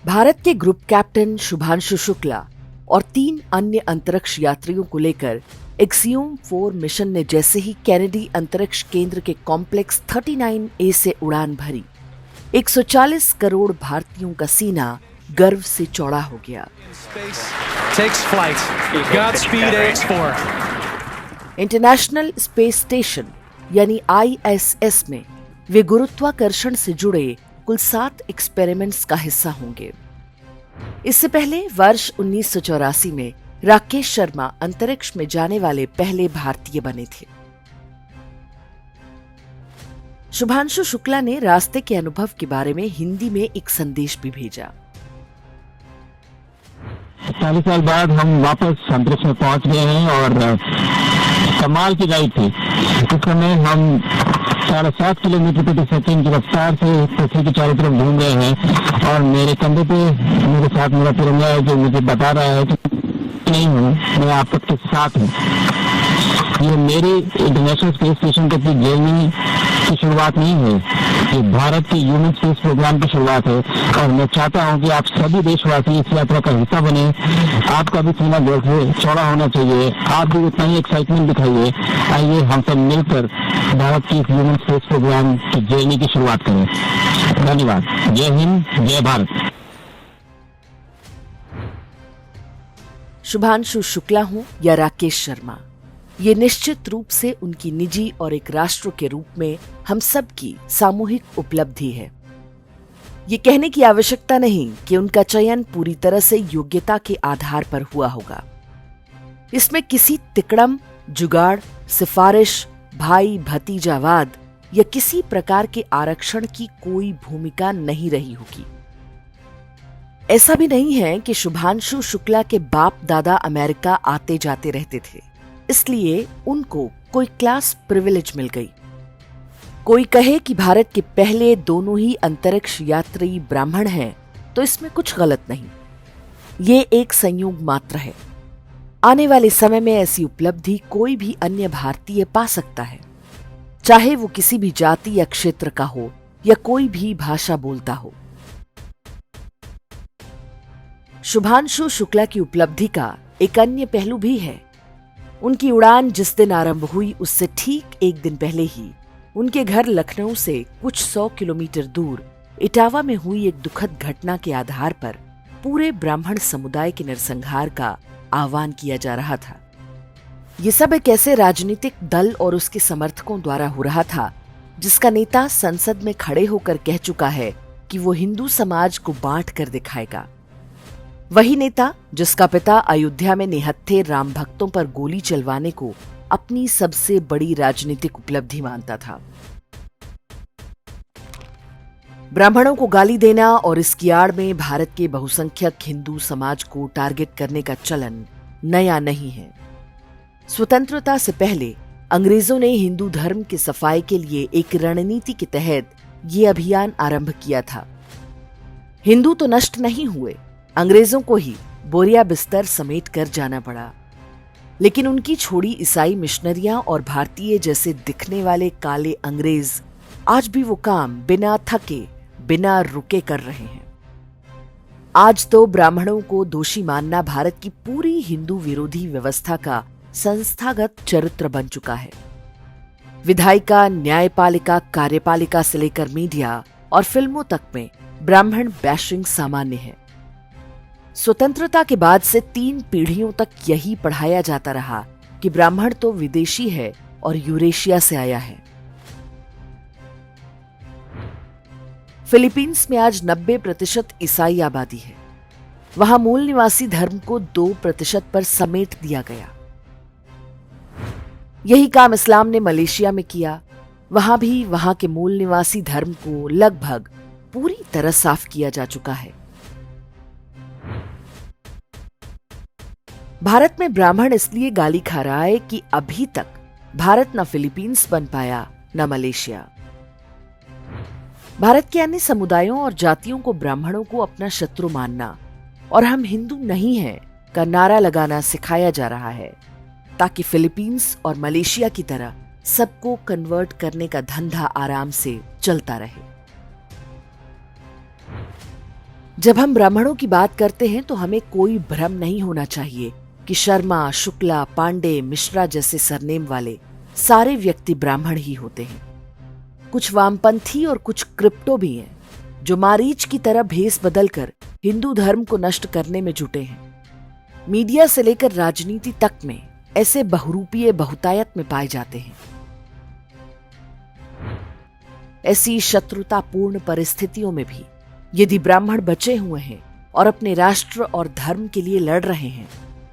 भारत के group captain Shubhanshu Shukla और 3 अन्य अंतरिक्ष यात्रियों को लेकर एक्सियोम 4 मिशन ने जैसे ही केनेडी अंतरिक्ष केंद्र के कॉम्प्लेक्स 39A से उड़ान भरी, 140 करोड़ भारतीयों का सीना गर्व से चौड़ा हो गया। इंटरनेशनल स्पेस स्टेशन यानी ISS में वे गुरुत्वाकर्षण से जुड़े कुल 7 एक्सपेरिमेंट्स का हिस्सा होंगे। इससे पहले वर्ष 1984 में राकेश शर्मा अंतरिक्ष में जाने वाले पहले भारतीय बने थे। शुभांशु शुक्ला ने रास्ते के अनुभव के बारे में हिंदी में एक संदेश भी भेजा। 40 साल बाद हम वापस अंतरिक्ष में पहुंच गए हैं और कमाल की राइड थी। इस समय हम 7.5 किलोमीटर प्रति सेकंड की रफ्तार से पृथ्वी के चारों तरफ घूम रहे हैं और मेरे कंधे पे मेरे साथ मेरा तिरंगा है जो मुझे बता रहा है कि नहीं हूँ, मैं आप सबके साथ हूँ। ये मेरी इंटरनेशनल स्पेस स्टेशन की जर्नी की शुरुआत नहीं है, ये भारत के ह्यूमन स्पेस प्रोग्राम की शुरुआत है और मैं चाहता हूँ कि आप सभी देशवासी इस यात्रा का हिस्सा बने। आपका भी सीना गर्व चौड़ा होना चाहिए, आप भी उतना ही एक्साइटमेंट दिखाइए। आइए हम सब मिलकर भारत की ह्यूमन स्पेस प्रोग्राम की जर्नी की शुरुआत करें। धन्यवाद। जय हिंद, जय भारत। शुभांशु शुक्ला हो या राकेश शर्मा, ये निश्चित रूप से उनकी निजी और एक राष्ट्र के रूप में हम सब की सामूहिक उपलब्धि है। ये कहने की आवश्यकता नहीं कि उनका चयन पूरी तरह से योग्यता के आधार पर हुआ होगा। इसमें किसी तिकड़म, जुगाड़, सिफारिश, भाई भतीजावाद या किसी प्रकार के आरक्षण की कोई भूमिका नहीं रही होगी। ऐसा भी नहीं है कि शुभांशु शुक्ला के बाप दादा अमेरिका आते जाते रहते थे, इसलिए उनको कोई क्लास प्रिविलेज मिल गई। कोई कहे कि भारत के पहले दोनों ही अंतरिक्ष यात्री ब्राह्मण हैं, तो इसमें कुछ गलत नहीं। ये एक संयोग मात्र है। आने वाले समय में ऐसी उपलब्धि कोई भी अन्य भारतीय पा सकता है, चाहे वो किसी भी जाति या क्षेत्र का हो या कोई भी भाषा बोलता हो। शुभांशु शुक्ला की उपलब्धि का एक अन्य पहलू भी है। उनकी उड़ान जिस दिन आरंभ हुई उससे ठीक एक दिन पहले ही उनके घर लखनऊ से कुछ 100 किलोमीटर दूर इटावा में हुई एक दुखद घटना के आधार पर पूरे ब्राह्मण समुदाय के नरसंहार का आह्वान किया जा रहा था। ये सब एक ऐसे राजनीतिक दल और उसके समर्थकों द्वारा हो रहा था जिसका नेता संसद में खड़े होकर कह चुका है कि वो हिंदू समाज को बांट कर दिखाएगा। वही नेता जिसका पिता अयोध्या में निहत्थे राम भक्तों पर गोली चलवाने को अपनी सबसे बड़ी राजनीतिक उपलब्धि मानता था। ब्राह्मणों को गाली देना और इसकी आड़ में भारत के बहुसंख्यक हिंदू समाज को टारगेट करने का चलन नया नहीं है। स्वतंत्रता से पहले अंग्रेजों ने हिंदू धर्म के सफाई के लिए एक रणनीति के तहत ये अभियान आरंभ किया था। हिंदू तो नष्ट नहीं हुए, अंग्रेजों को ही बोरिया बिस्तर समेट कर जाना पड़ा। लेकिन उनकी छोड़ी ईसाई मिशनरियां और भारतीय जैसे दिखने वाले काले अंग्रेज आज भी वो काम बिना थके, बिना रुके कर रहे हैं। आज तो ब्राह्मणों को दोषी मानना भारत की पूरी हिंदू विरोधी व्यवस्था का संस्थागत चरित्र बन चुका है। विधायिका, न्यायपालिका, कार्यपालिका से लेकर मीडिया और फिल्मों तक में ब्राह्मण बैशिंग सामान्य है। स्वतंत्रता के बाद से 3 पीढ़ियों तक यही पढ़ाया जाता रहा कि ब्राह्मण तो विदेशी है और यूरेशिया से आया है। फिलीपींस में आज 90% ईसाई आबादी है। वहां मूल निवासी धर्म को 2% पर समेट दिया गया। यही काम इस्लाम ने मलेशिया में किया। वहां भी वहां के मूल निवासी धर्म को लगभग पूरी तरह साफ किया जा चुका है। भारत में ब्राह्मण इसलिए गाली खा रहा है कि अभी तक भारत न फिलीपींस बन पाया न मलेशिया। भारत के अन्य समुदायों और जातियों को ब्राह्मणों को अपना शत्रु मानना और हम हिंदू नहीं हैं का नारा लगाना सिखाया जा रहा है, ताकि फिलीपींस और मलेशिया की तरह सबको कन्वर्ट करने का धंधा आराम से चलता रहे। जब हम ब्राह्मणों की बात करते हैं तो हमें कोई भ्रम नहीं होना चाहिए कि शर्मा, शुक्ला, पांडे, मिश्रा जैसे सरनेम वाले सारे व्यक्ति ब्राह्मण ही होते हैं। कुछ वामपंथी और कुछ क्रिप्टो भी हैं जो मारीच की तरह भेष बदलकर हिंदू धर्म को नष्ट करने में जुटे हैं। मीडिया से लेकर राजनीति तक में ऐसे बहुरूपीय बहुतायत में पाए जाते हैं। ऐसी शत्रुतापूर्ण परिस्थितियों में भी यदि ब्राह्मण बचे हुए हैं और अपने राष्ट्र और धर्म के लिए लड़ रहे हैं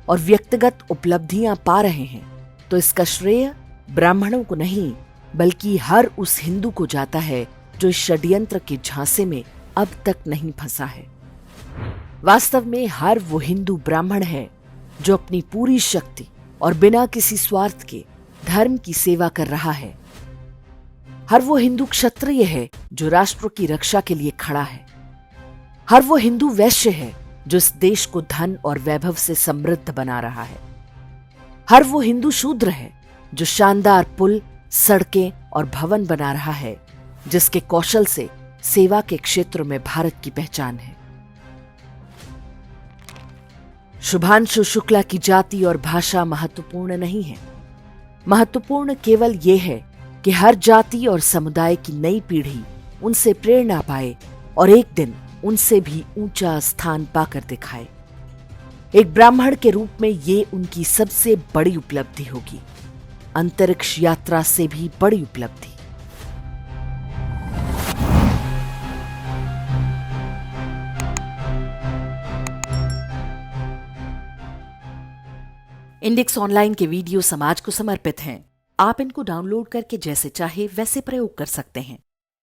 और व्यक्तिगत उपलब्धियां पा रहे हैं, तो इसका श्रेय ब्राह्मणों को नहीं बल्कि हर उस हिंदू को जाता है जो इस षड्यंत्र के झांसे में अब तक नहीं फंसा है। वास्तव में हर वो हिंदू ब्राह्मण है जो अपनी पूरी शक्ति और बिना किसी स्वार्थ के धर्म की सेवा कर रहा है। हर वो हिंदू क्षत्रिय है जो राष्ट्र की रक्षा के लिए खड़ा है। हर वो हिंदू वैश्य है जो इस देश को धन और वैभव से समृद्ध बना रहा है। हर वो हिंदू शूद्र है जो शानदार पुल, सड़कें और भवन बना रहा है, जिसके कौशल से सेवा के क्षेत्र में भारत की पहचान है। शुभांशु शुक्ला की जाति और भाषा महत्वपूर्ण नहीं है। महत्वपूर्ण केवल यह है कि हर जाति और समुदाय की नई पीढ़ी उनसे प्रेरणा पाए और एक दिन उनसे भी ऊंचा स्थान पाकर दिखाए। एक ब्राह्मण के रूप में ये उनकी सबसे बड़ी उपलब्धि होगी, अंतरिक्ष यात्रा से भी बड़ी उपलब्धि। इंडेक्स ऑनलाइन के वीडियो समाज को समर्पित हैं। आप इनको डाउनलोड करके जैसे चाहे वैसे प्रयोग कर सकते हैं।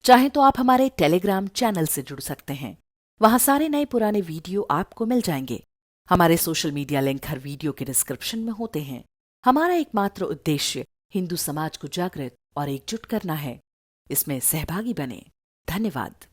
चाहे तो आप हमारे टेलीग्राम चैनल से जुड़ सकते हैं। वहां सारे नए पुराने वीडियो आपको मिल जाएंगे। हमारे सोशल मीडिया लिंक हर वीडियो के डिस्क्रिप्शन में होते हैं। हमारा एकमात्र उद्देश्य हिंदू समाज को जागृत और एकजुट करना है। इसमें सहभागी बने। धन्यवाद।